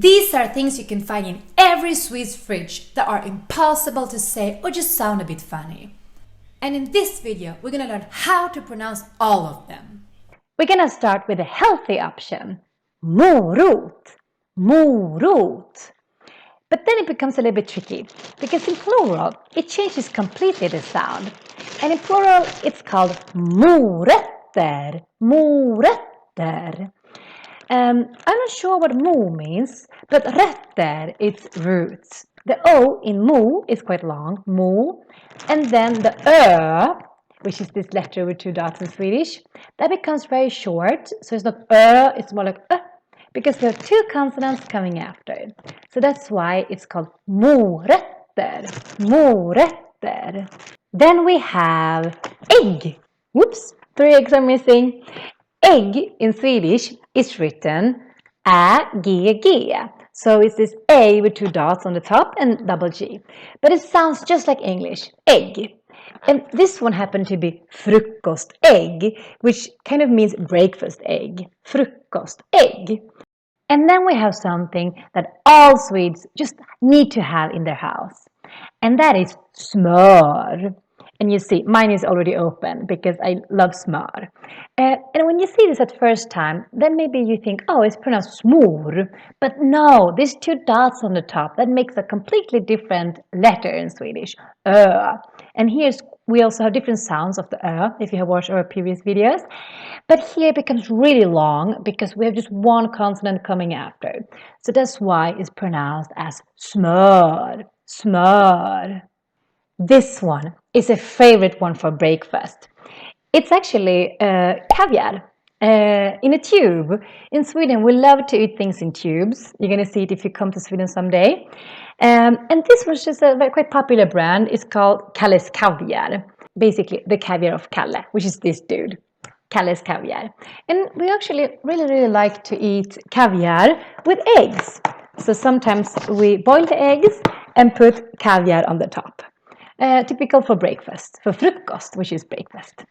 These are things you can find in every Swede's fridge that are impossible to say or just sound a bit funny. And in this video, we're gonna learn how to pronounce all of them. We're gonna start with a healthy option. Morot. Morot. But then it becomes a little bit tricky because in plural, it changes completely the sound. And in plural, it's called morötter. Morötter. I'm not sure what mo means, but rötter, it's roots. The O in mo is quite long, mo. And then the ö, which is this letter with two dots in Swedish, that becomes very short. So it's not ö, it's more like ö, because we have two consonants coming after it. So that's why it's called morötter. Morötter. Then we have egg. Whoops, 3 eggs are missing. Egg in Swedish is written ä-g-g. So it's this A with 2 dots on the top and double G. But it sounds just like English, egg. And this one happened to be frukostägg, which kind of means breakfast egg. Frukostägg. And then we have something that all Swedes just need to have in their house. And that is smör. And you see, mine is already open because I love smör. And when you see this at first time, then maybe you think, oh, it's pronounced smor. But no, these 2 dots on the top, that makes a completely different letter in Swedish, ö. And we also have different sounds of the ö, if you have watched our previous videos. But here it becomes really long because we have just one consonant coming after. So that's why it's pronounced as smör, smör. This one is a favorite one for breakfast. It's actually caviar in a tube. In Sweden, we love to eat things in tubes. You're going to see it if you come to Sweden someday. And this was just a quite popular brand. It's called Kalles Kaviar. Basically, the caviar of Kalle, which is this dude. Kalles Kaviar. And we actually really like to eat caviar with eggs. So sometimes we boil the eggs and put caviar on the top. Typical for breakfast, for frukost, which is breakfast.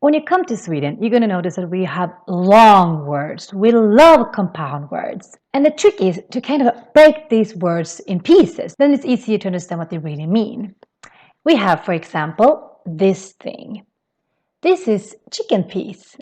When you come to Sweden, you're going to notice that we have long words. We love compound words. And the trick is to kind of break these words in pieces. Then it's easier to understand what they really mean. We have, for example, this thing. This is chicken peas.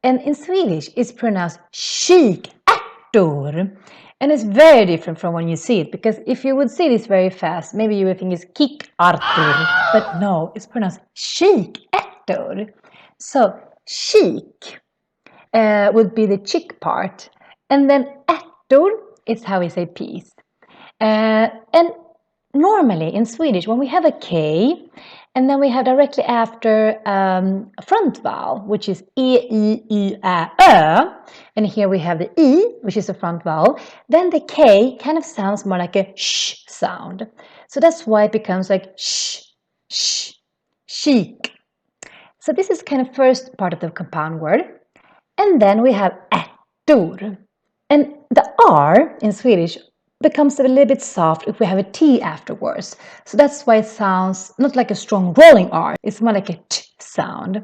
And in Swedish, it's pronounced kikärtor. And it's very different from when you see it, because if you would see this very fast, maybe you would think it's kikartor, but no, it's pronounced kikärtor. So kik would be the chick part, and then ärtor is how we say peas. And normally in Swedish, when we have a K, and then we have directly after a front vowel, which is e-i-y-ä-ö, and here we have the e, which is a front vowel, then the K kind of sounds more like a sh sound. So that's why it becomes like sh, sh, chic. So this is kind of first part of the compound word. And then we have ärtor. And the R in Swedish becomes a little bit soft if we have a T afterwards. So that's why it sounds not like a strong rolling R, it's more like a T sound.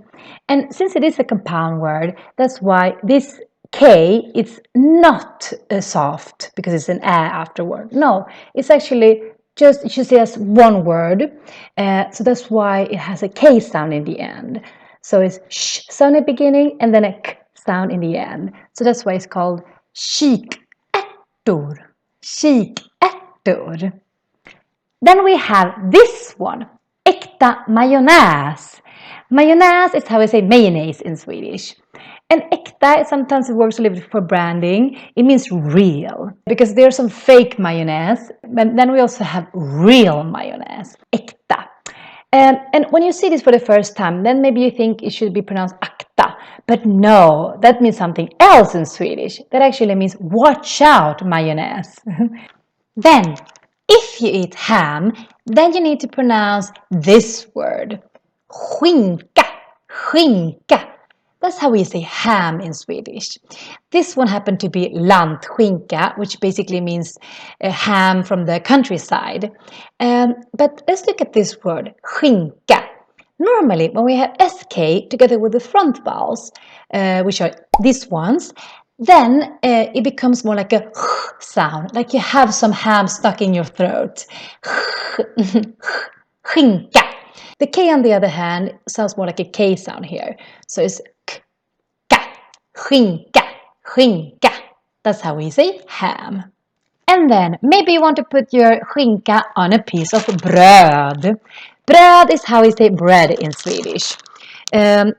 And since it is a compound word, that's why this K is not soft because it's an ä afterward. No, it's actually just, you should say as one word. So that's why it has a K sound in the end. So it's sh sound in the beginning and then a k sound in the end. So that's why it's called kikärtor. Kikärtor. Then we have this one, äkta majonnäs. Majonnäs is how we say mayonnaise in Swedish. And äkta, sometimes it works a little bit for branding. It means real, because there's some fake mayonnaise, but then we also have real mayonnaise, äkta. And when you see this for the first time, then maybe you think it should be pronounced akta. But no, that means something else in Swedish. That actually means watch out, mayonnaise. Then, if you eat ham, then you need to pronounce this word. Skinka, skinka. That's how we say ham in Swedish. This one happened to be lantskinka, which basically means ham from the countryside. But let's look at this word, skinka. Normally, when we have SK together with the front vowels, which are these ones, then it becomes more like a sound, like you have some ham stuck in your throat. Skinka. The K on the other hand sounds more like a K sound here. So it's ka, skinka, skinka. That's how we say ham. And then maybe you want to put your skinka on a piece of bröd. Bröd is how we say bread in Swedish.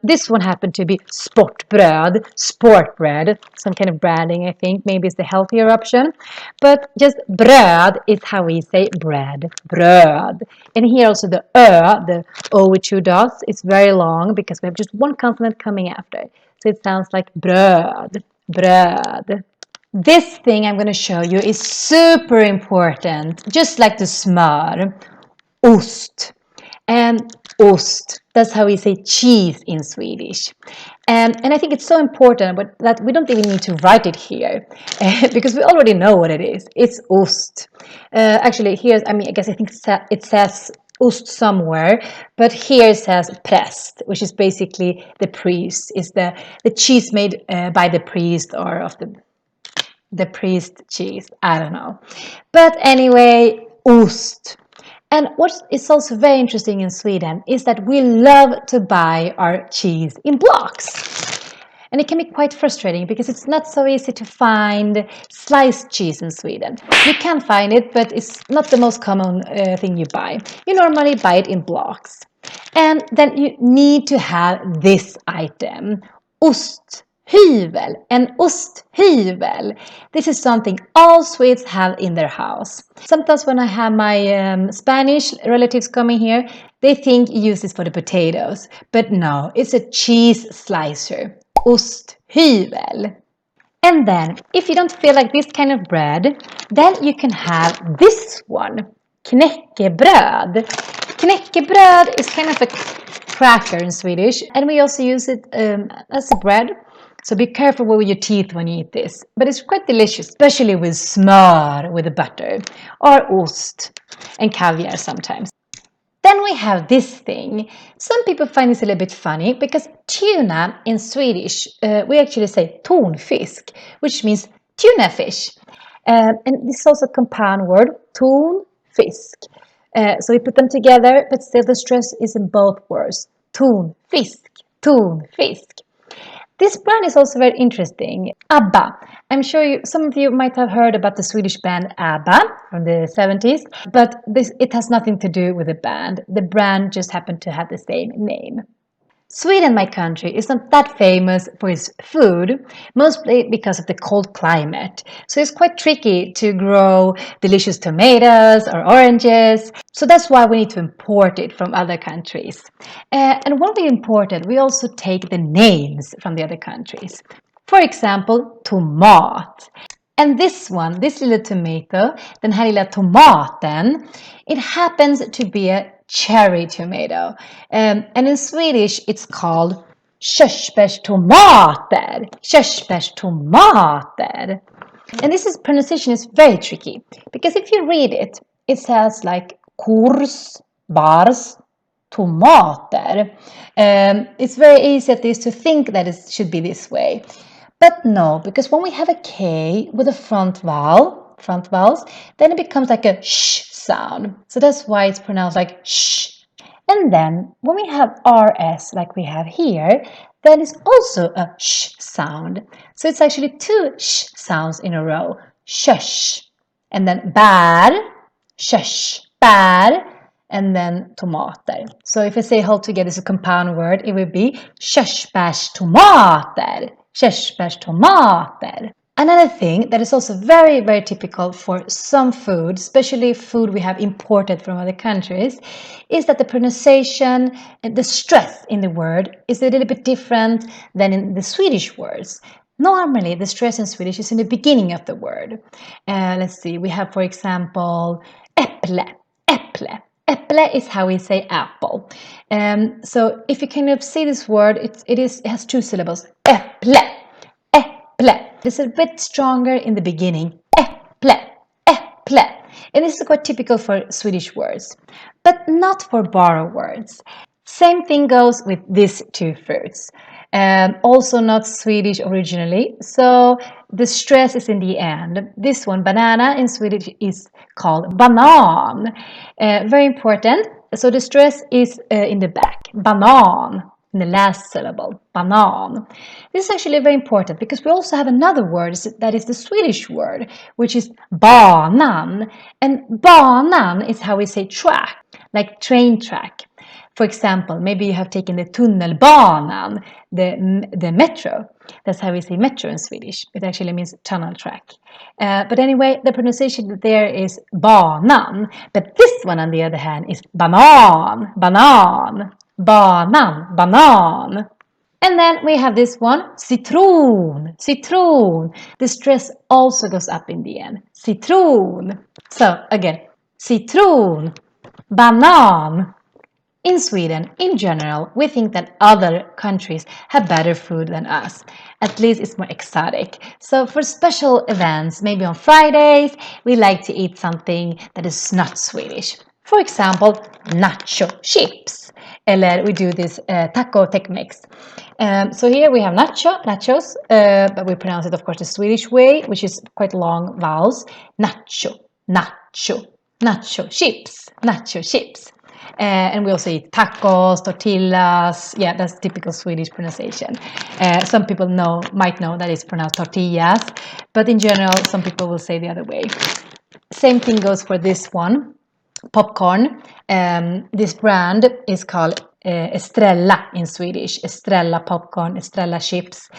This one happened to be sportbröd, sport bread, some kind of branding, I think. Maybe it's the healthier option. But just bröd is how we say bread, bröd. And here also the the O with two dots, is very long because we have just one consonant coming after. So it sounds like bröd, bröd. This thing I'm going to show you is super important, just like the smör. Ost. And ost, that's how we say cheese in Swedish. And I think it's so important that we don't even need to write it here because we already know what it is. It's ost. Actually, here's, I think it says ost somewhere, but here it says präst, which is basically the priest. It's the cheese made by the priest or of the priest cheese. I don't know. But anyway, ost. And what is also very interesting in Sweden is that we love to buy our cheese in blocks. And it can be quite frustrating because it's not so easy to find sliced cheese in Sweden. You can find it, but it's not the most common thing you buy. You normally buy it in blocks. And then you need to have this item, osthyvel, an osthyvel. This is something all Swedes have in their house. Sometimes when I have my Spanish relatives coming here, they think you use this for the potatoes. But no, it's a cheese slicer, osthyvel. And then, if you don't feel like this kind of bread, then you can have this one, knäckebröd. Knäckebröd is kind of a cracker in Swedish, and we also use it as a bread. So be careful with your teeth when you eat this. But it's quite delicious, especially with smör, with the butter, or ost, and caviar sometimes. Then we have this thing. Some people find this a little bit funny because tuna in Swedish, we actually say tonfisk, which means tuna fish. And this is also a compound word, tonfisk. So we put them together, but still the stress is in both words. Tonfisk, tonfisk. This brand is also very interesting. ABBA. I'm sure some of you might have heard about the Swedish band ABBA from the 70s, but it has nothing to do with the band. The brand just happened to have the same name. Sweden, my country, is not that famous for its food, mostly because of the cold climate. So it's quite tricky to grow delicious tomatoes or oranges. So that's why we need to import it from other countries. And when we import it, we also take the names from the other countries. For example, tomat. And this one, this little tomato, den här lilla tomaten, it happens to be a cherry tomato. And in Swedish, it's called körsbärstomater. Körsbärstomater. And this pronunciation is very tricky because if you read it, it sounds like kors, bars, tomater. It's very easy at least to think that it should be this way. But no, because when we have a K with a front vowels, then it becomes like a sh sound. So that's why it's pronounced like sh. And then when we have RS like we have here, that is also a sh sound. So it's actually two sh sounds in a row. Shush. And then bär, shush, bär. And then tomater. So if I say hold together as a compound word, it would be körsbärstomater. Körsbärstomater. Another thing that is also very, very typical for some food, especially food we have imported from other countries, is that the pronunciation and the stress in the word is a little bit different than in the Swedish words. Normally, the stress in Swedish is in the beginning of the word. Let's see, we have, for example, äpple, äpple. Äpple is how we say apple. So if you kind of see this word, it has two syllables. Äpple, äpple. It's a bit stronger in the beginning. Äpple, äpple. And this is quite typical for Swedish words, but not for borrow words. Same thing goes with these two fruits. Also not Swedish originally, so the stress is in the end. This one, banana, in Swedish is called banan. Very important. So the stress is in the back. Banan, in the last syllable. Banan. This is actually very important because we also have another word that is the Swedish word, which is banan. And banan is how we say track, like train track. For example, maybe you have taken the tunnelbanan, the metro. That's how we say metro in Swedish. It actually means tunnel track. But anyway, the pronunciation there is banan. But this one, on the other hand, is banan, banan, banan, banan. And then we have this one, citron, citron. The stress also goes up in the end. Citron. So again, citron, banan. In Sweden, in general, we think that other countries have better food than us. At least it's more exotic. So for special events, maybe on Fridays, we like to eat something that is not Swedish. For example, nacho chips. Eller we do this taco Tex-Mex. So here we have nachos, but we pronounce it, of course, the Swedish way, which is quite long vowels. Nacho, nacho, nacho chips, nacho chips. And we also eat tacos, tortillas. Yeah, that's typical Swedish pronunciation. Some people might know that it's pronounced tortillas, but in general, some people will say the other way. Same thing goes for this one, popcorn. This brand is called Estrella in Swedish. Estrella popcorn, Estrella chips.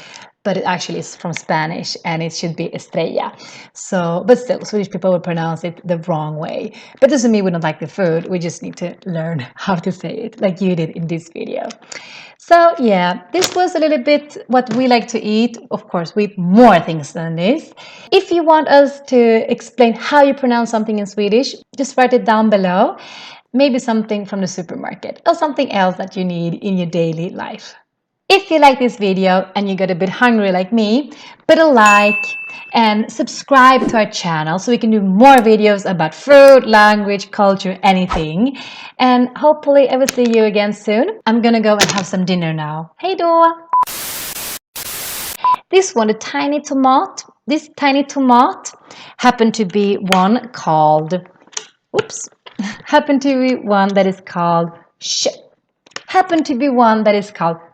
But it actually is from Spanish and it should be Estrella. So, but still, Swedish people will pronounce it the wrong way. But doesn't mean we don't like the food. We just need to learn how to say it, like you did in this video. So yeah, this was a little bit what we like to eat. Of course, we eat more things than this. If you want us to explain how you pronounce something in Swedish, just write it down below. Maybe something from the supermarket or something else that you need in your daily life. If you like this video and you got a bit hungry like me, put a like and subscribe to our channel so we can do more videos about food, language, culture, anything. And hopefully I will see you again soon. I'm gonna go and have some dinner now. Hej då! This one, this tiny tomato happened to be one called, happened to be one that is called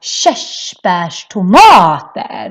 körsbärstomater.